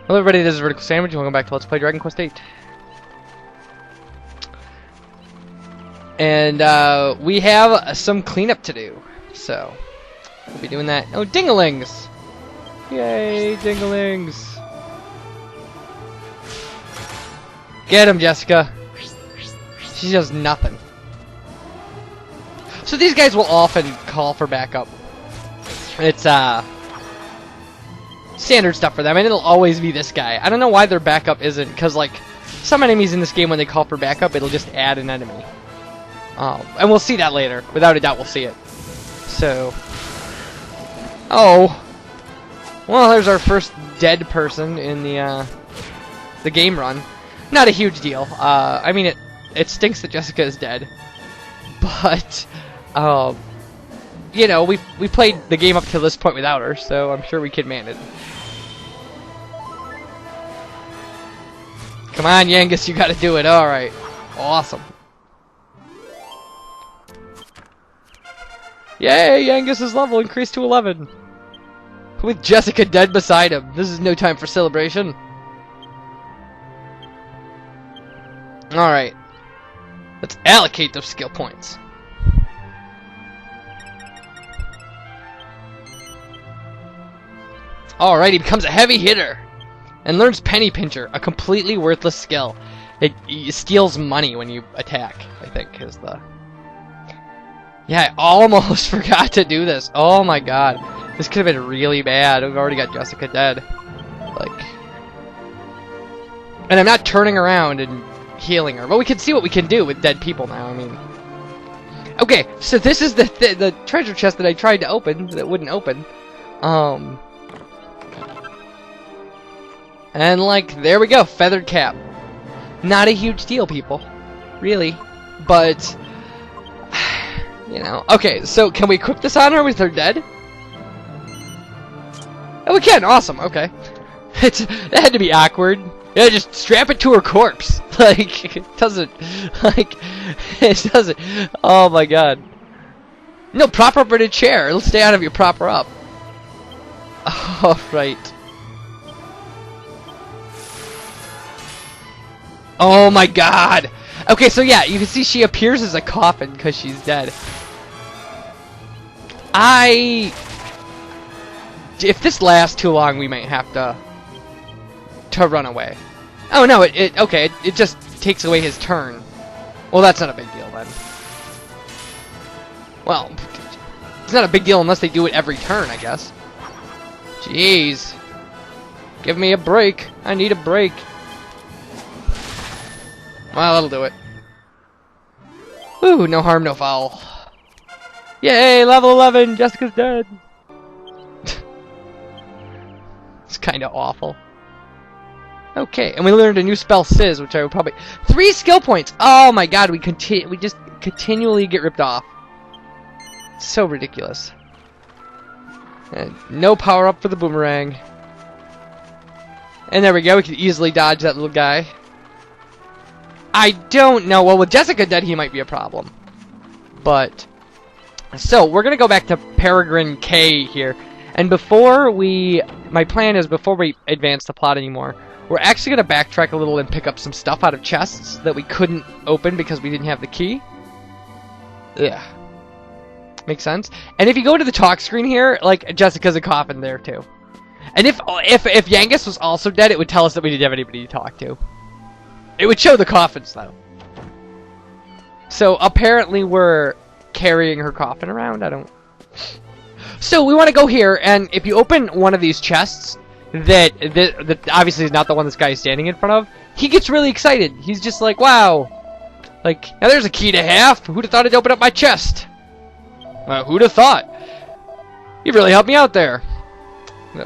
Hello everybody, this is VerticalSandwich, and welcome back to Let's Play Dragon Quest VIII. And we have some cleanup to do, so we'll be doing that. Oh, dingalings! Yay, dingalings! Get him, Jessica! She does nothing. So these guys will often call for backup. It's standard stuff for them, and it'll always be this guy. I don't know why their backup isn't, because like some enemies in this game, when they call for backup, it'll just add an enemy. And we'll see that later. Without a doubt, we'll see it. So, oh, well, there's our first dead person in the game run. Not a huge deal. I mean, it stinks that Jessica is dead, but you know, we played the game up to this point without her, so I'm sure we can manage. Come on, Yangus, you gotta do it. Alright. Awesome. Yay, Yangus's level increased to 11. With Jessica dead beside him. This is no time for celebration. Alright. Let's allocate those skill points. Alright, he becomes a heavy hitter. And learns Penny Pincher, a completely worthless skill. It steals money when you attack, I think, is the... Yeah, I almost forgot to do this. Oh my god. This could have been really bad. We've already got Jessica dead. Like... And I'm not turning around and healing her. But we can see what we can do with dead people now, I mean... Okay, so this is the treasure chest that I tried to open, that wouldn't open. And like, there we go, feathered cap. Not a huge deal, people. Really. But, you know. Okay, so can we equip this on her with her dead? Oh, we can, awesome, okay. That had to be awkward. Yeah, just strap it to her corpse. Like, it doesn't, like, it doesn't, oh my god. No, prop her up in a chair. It'll stay out of you, prop her up. Alright. Oh my god! Okay, so yeah, you can see she appears as a coffin because she's dead. If this lasts too long, we might have to run away. Oh no, okay, it just takes away his turn. Well, that's not a big deal then. Well, it's not a big deal unless they do it every turn, I guess. Jeez. Give me a break. I need a break. Well, that'll do it. Ooh, no harm, no foul. Yay, level 11! Jessica's dead! It's kinda awful. Okay, and we learned a new spell, sizz, which I would probably... 3 skill points! Oh my god, we just continually get ripped off. It's so ridiculous. And no power up for the boomerang. And there we go, we can easily dodge that little guy. I don't know. Well, with Jessica dead, he might be a problem. But, so, we're going to go back to Peregrine K here. And my plan is before we advance the plot anymore, we're actually going to backtrack a little and pick up some stuff out of chests that we couldn't open because we didn't have the key. Yeah. Makes sense? And if you go to the talk screen here, like, Jessica's a coffin there, too. And if Yangus was also dead, it would tell us that we didn't have anybody to talk to. It would show the coffins, though. So, apparently we're carrying her coffin around. I don't... So, we want to go here, and if you open one of these chests, that obviously is not the one this guy is standing in front of, he gets really excited. He's just like, wow. Like, now there's a key to have. Who'd have thought it'd open up my chest? Who'd have thought? You really helped me out there.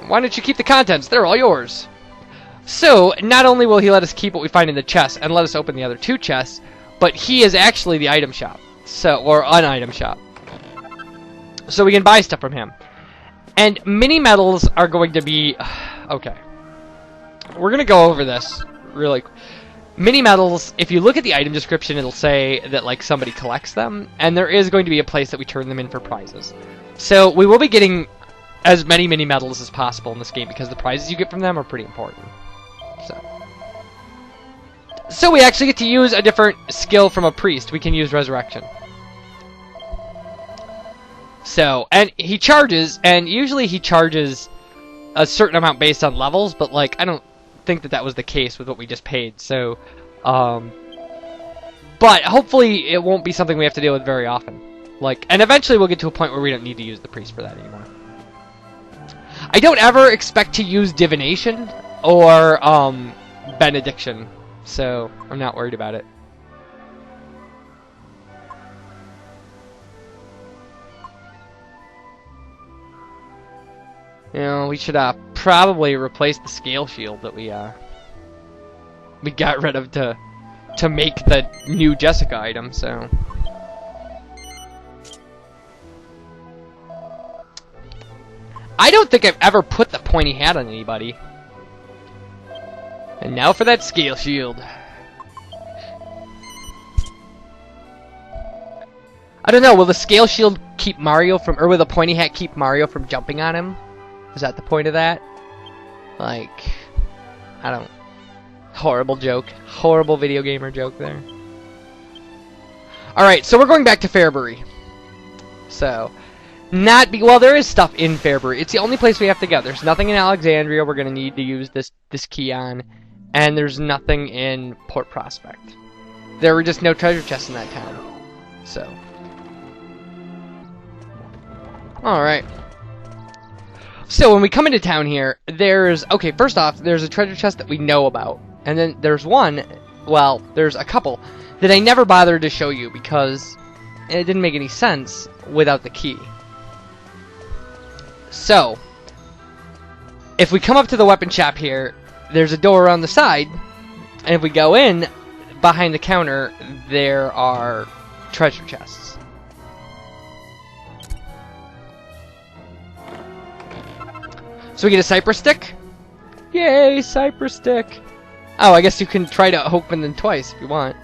Why don't you keep the contents? They're all yours. So, not only will he let us keep what we find in the chest and let us open the other 2 chests, but he is actually the item shop. So, or an item shop. So we can buy stuff from him. And mini medals are going to be... Okay. We're going to go over this really quick. Mini medals, if you look at the item description, it'll say that like somebody collects them, and there is going to be a place that we turn them in for prizes. So we will be getting as many mini medals as possible in this game because the prizes you get from them are pretty important. So we actually get to use a different skill from a priest. We can use resurrection. So, and he charges, and usually he charges a certain amount based on levels, but like I don't think that was the case with what we just paid. So, but hopefully it won't be something we have to deal with very often. Like, and eventually we'll get to a point where we don't need to use the priest for that anymore. I don't ever expect to use divination or benediction, so I'm not worried about it. You know, we should probably replace the scale shield that we got rid of to make the new Jessica item. So I don't think I've ever put the pointy hat on anybody. And now for that scale shield. I don't know. Will the scale shield keep Mario from, or will the pointy hat keep Mario from jumping on him? Is that the point of that? Like, I don't... Horrible joke. Horrible video gamer joke there. Alright, so we're going back to Fairbury. So, well, there is stuff in Fairbury. It's the only place we have to go. There's nothing in Alexandria we're going to need to use this key on. And there's nothing in Port Prospect. There were just no treasure chests in that town. So. Alright. So when we come into town here, there's... Okay, first off, there's a treasure chest that we know about. And then there's one... Well, there's a couple that I never bothered to show you because it didn't make any sense without the key. So, if we come up to the weapon shop here, there's a door on the side. And if we go in, behind the counter, there are treasure chests. So we get a cypress stick? Yay, cypress stick! Oh, I guess you can try to open them twice if you want.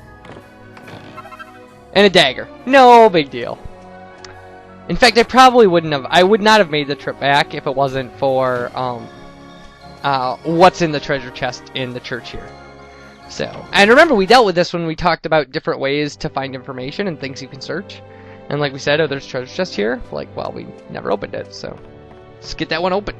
And a dagger. No big deal. In fact, I would not have made the trip back if it wasn't for, what's in the treasure chest in the church here. So, and remember we dealt with this when we talked about different ways to find information and things you can search. And like we said, oh, there's a treasure chest here. Like, well, we never opened it, so let's get that one open.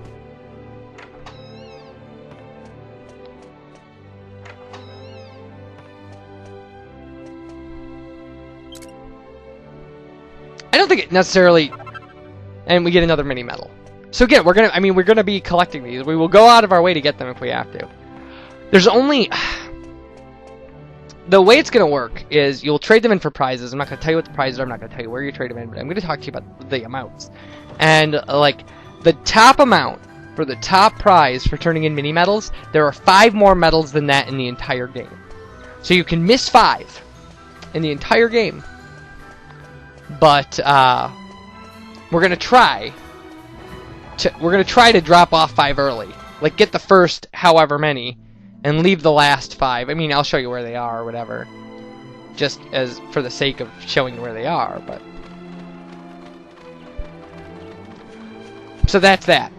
I don't think it necessarily... And we get another mini medal. So again, we're gonna be collecting these. We will go out of our way to get them if we have to. There's only... The way it's gonna work is you'll trade them in for prizes. I'm not gonna tell you what the prizes are. I'm not gonna tell you where you trade them in, but I'm gonna talk to you about the amounts. And, like, the top amount for the top prize for turning in mini medals, there are 5 more medals than that in the entire game. So you can miss 5 in the entire game. But we're gonna try to drop off 5 early. Like, get the first however many and leave the last 5. I mean, I'll show you where they are or whatever, just as for the sake of showing you where they are. But so that's that.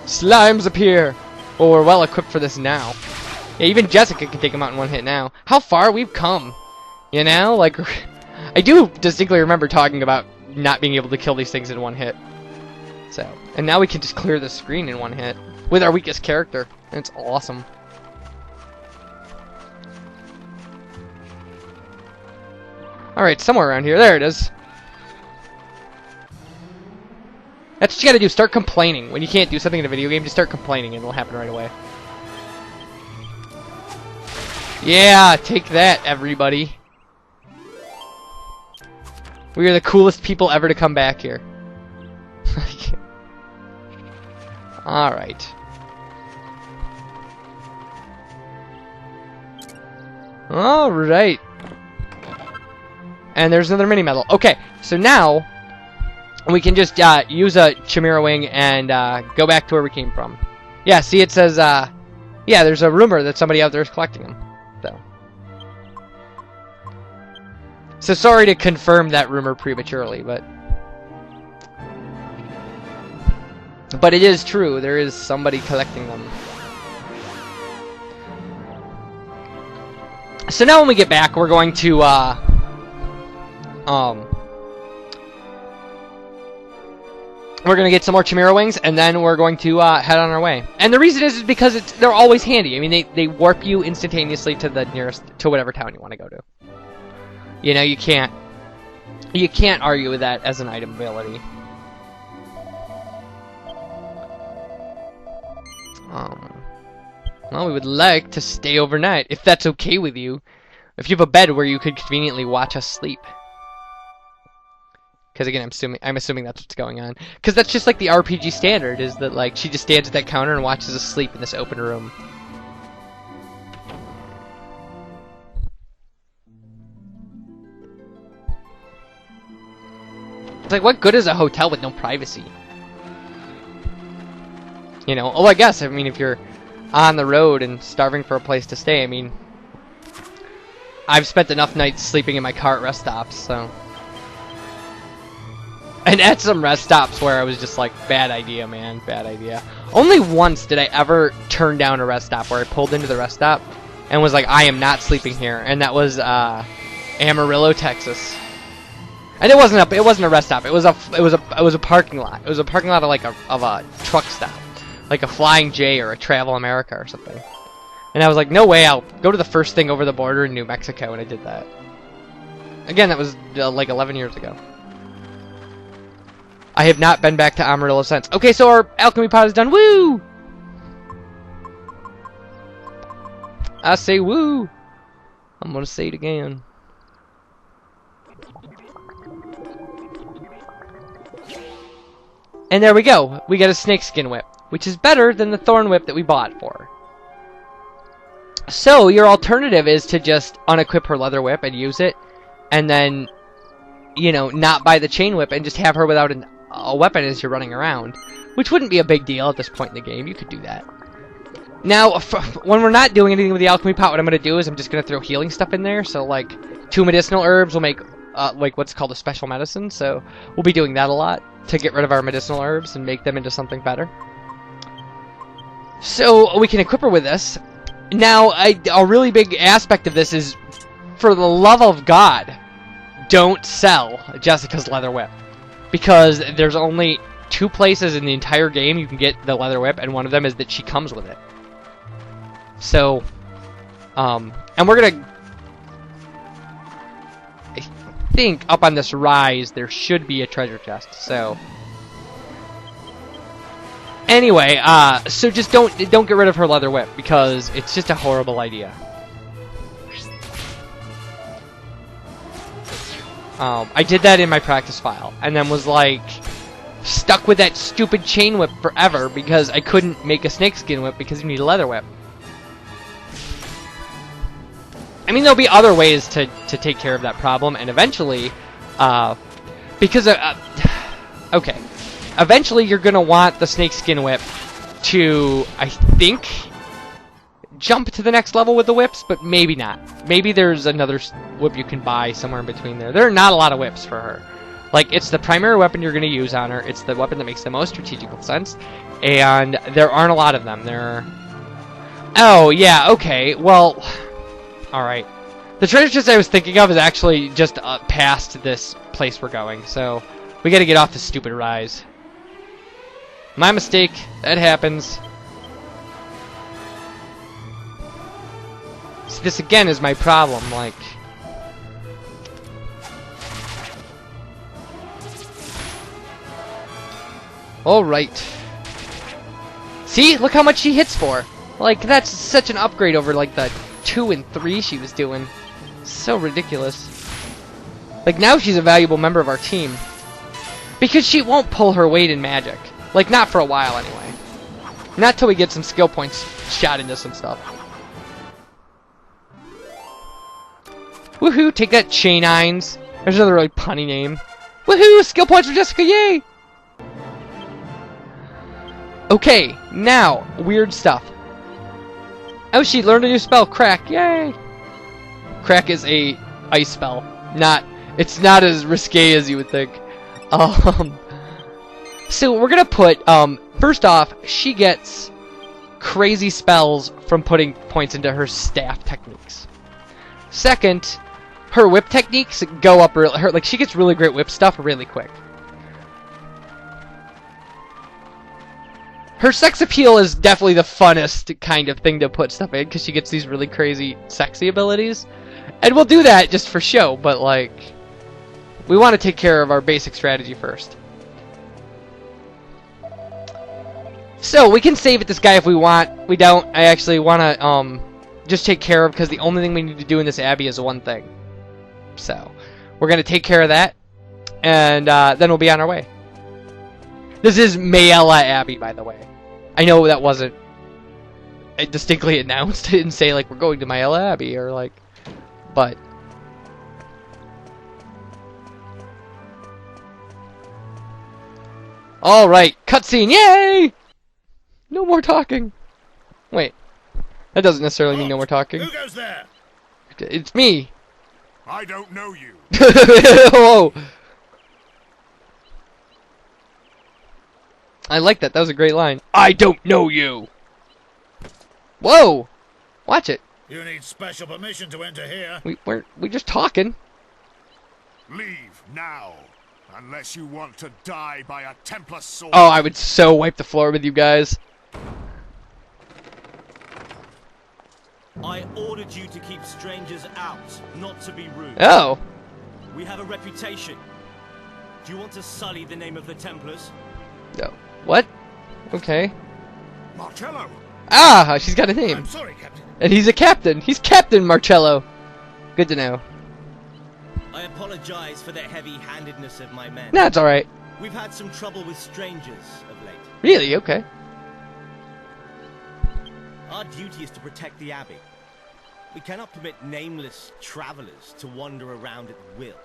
Slimes appear. Well, we're well equipped for this now. Yeah, even Jessica can take them out in one hit now. How far we've come. You know, like, I do distinctly remember talking about not being able to kill these things in one hit. So, and now we can just clear the screen in one hit with our weakest character. And it's awesome. Alright, somewhere around here. There it is. That's what you gotta do. Start complaining. When you can't do something in a video game, just start complaining and it'll happen right away. Yeah, take that, everybody. We are the coolest people ever to come back here. Alright. Alright. And there's another mini medal. Okay, so now we can just use a Chimera Wing and go back to where we came from. Yeah, see, it says, yeah, there's a rumor that somebody out there is collecting them. So sorry to confirm that rumor prematurely, but... But it is true, there is somebody collecting them. So now when we get back, we're going to, we're going to get some more Chimera wings, and then we're going to head on our way. And the reason is because they're always handy. I mean, they warp you instantaneously to the nearest, to whatever town you want to go to. You know, you can't argue with that as an item ability. Well, we would like to stay overnight, if that's okay with you. If you have a bed where you could conveniently watch us sleep. Because again, I'm assuming that's what's going on. Because that's just like the RPG standard, is that like she just stands at that counter and watches us sleep in this open room. It's like, what good is a hotel with no privacy? You know, oh, I guess, I mean, if you're on the road and starving for a place to stay, I mean, I've spent enough nights sleeping in my car at rest stops, so. And at some rest stops where I was just like, bad idea, man, bad idea. Only once did I ever turn down a rest stop where I pulled into the rest stop and was like, I am not sleeping here, and that was Amarillo, Texas. And it wasn't a rest stop. It was a parking lot. It was a parking lot of a truck stop, like a Flying J or a Travel America or something. And I was like, no way, I'll go to the first thing over the border in New Mexico, and I did that. Again, that was like 11 years ago. I have not been back to Amarillo since. Okay, so our alchemy pod is done. Woo! I say woo. I'm gonna say it again. And there we go. We get a snakeskin whip, which is better than the thorn whip that we bought for. So your alternative is to just unequip her leather whip and use it, and then, you know, not buy the chain whip and just have her without a weapon as you're running around, which wouldn't be a big deal at this point in the game. You could do that. Now, when we're not doing anything with the alchemy pot, what I'm going to do is I'm just going to throw healing stuff in there. So, like, 2 medicinal herbs will make, like, what's called a special medicine. So, we'll be doing that a lot to get rid of our medicinal herbs and make them into something better. So, we can equip her with this. Now, a really big aspect of this is, for the love of God, don't sell Jessica's leather whip. Because there's only 2 places in the entire game you can get the leather whip, and one of them is that she comes with it. So, and we're gonna, I think up on this rise there should be a treasure chest, so. Anyway, so just don't get rid of her leather whip, because it's just a horrible idea. I did that in my practice file, and then was like, stuck with that stupid chain whip forever, because I couldn't make a snakeskin whip because you need a leather whip. I mean, there'll be other ways to take care of that problem, and eventually, because, okay, eventually you're gonna want the snakeskin whip to, I think, jump to the next level with the whips, but maybe not. Maybe there's another whip you can buy somewhere in between there. There are not a lot of whips for her. Like, it's the primary weapon you're going to use on her. It's the weapon that makes the most strategical sense. And there aren't a lot of them. There are... Oh, yeah, okay. Well, alright. The treasure chest I was thinking of is actually just past this place we're going. So, we got to get off this stupid rise. My mistake. That happens. See, this again is my problem, like... Alright. See? Look how much she hits for! Like, that's such an upgrade over, like, the 2 and 3 she was doing. So ridiculous. Like, now she's a valuable member of our team. Because she won't pull her weight in magic. Like, not for a while, anyway. Not till we get some skill points shot into some stuff. Woohoo! Take that, Chainines. There's another really punny name. Woohoo! Skill points for Jessica, yay! Okay, now, weird stuff. Oh, she learned a new spell, Crack, yay! Crack is a ice spell. It's not as risque as you would think. So we're gonna put, first off, she gets crazy spells from putting points into her staff techniques. Second, her whip techniques go up, like she gets really great whip stuff really quick. Her sex appeal is definitely the funnest kind of thing to put stuff in, because she gets these really crazy sexy abilities. And we'll do that just for show, but like, we want to take care of our basic strategy first. So, we can save it this guy if we want. We don't. I actually want to just take care of, because the only thing we need to do in this Abbey is one thing. So, we're going to take care of that, and then we'll be on our way. This is Maella Abbey, by the way. I know that wasn't distinctly announced. I didn't say, like, we're going to Maella Abbey, or, like, but... Alright, cutscene, yay! No more talking. Wait, that doesn't necessarily mean no more talking. Who goes there? It's me. I don't know you. Whoa! I like that. That was a great line. I don't know you. Whoa! Watch it. You need special permission to enter here. We just talking. Leave now, unless you want to die by a Templar sword. Oh, I would so wipe the floor with you guys. I ordered you to keep strangers out, not to be rude. Oh. We have a reputation. Do you want to sully the name of the Templars? No. What? Okay. Marcello. Ah, she's got a name. I'm sorry, Captain. And he's a captain. He's Captain Marcello. Good to know. I apologize for the heavy-handedness of my men. Nah, it's alright. We've had some trouble with strangers of late. Really? Okay. Our duty is to protect the Abbey. We cannot permit nameless travelers to wander around at will.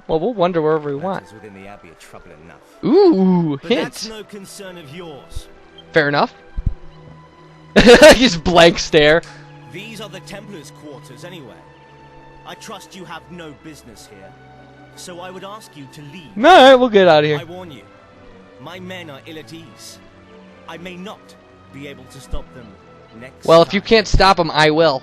Well, we'll wander wherever we want. Matters within the Abbey are trouble enough. Ooh, But hint. that's no concern of yours. Fair enough. Just blank stare. These are the Templars' quarters anyway. I trust you have no business here, so I would ask you to leave. Alright, we'll get out of here. I warn you, my men are ill at ease. I may not be able to stop them next Well, if you time. can't stop him, I will.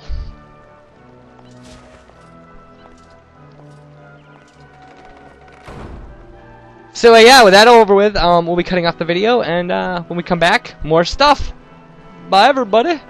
So yeah, with that over with, we'll be cutting off the video, and when we come back, more stuff. Bye, everybody.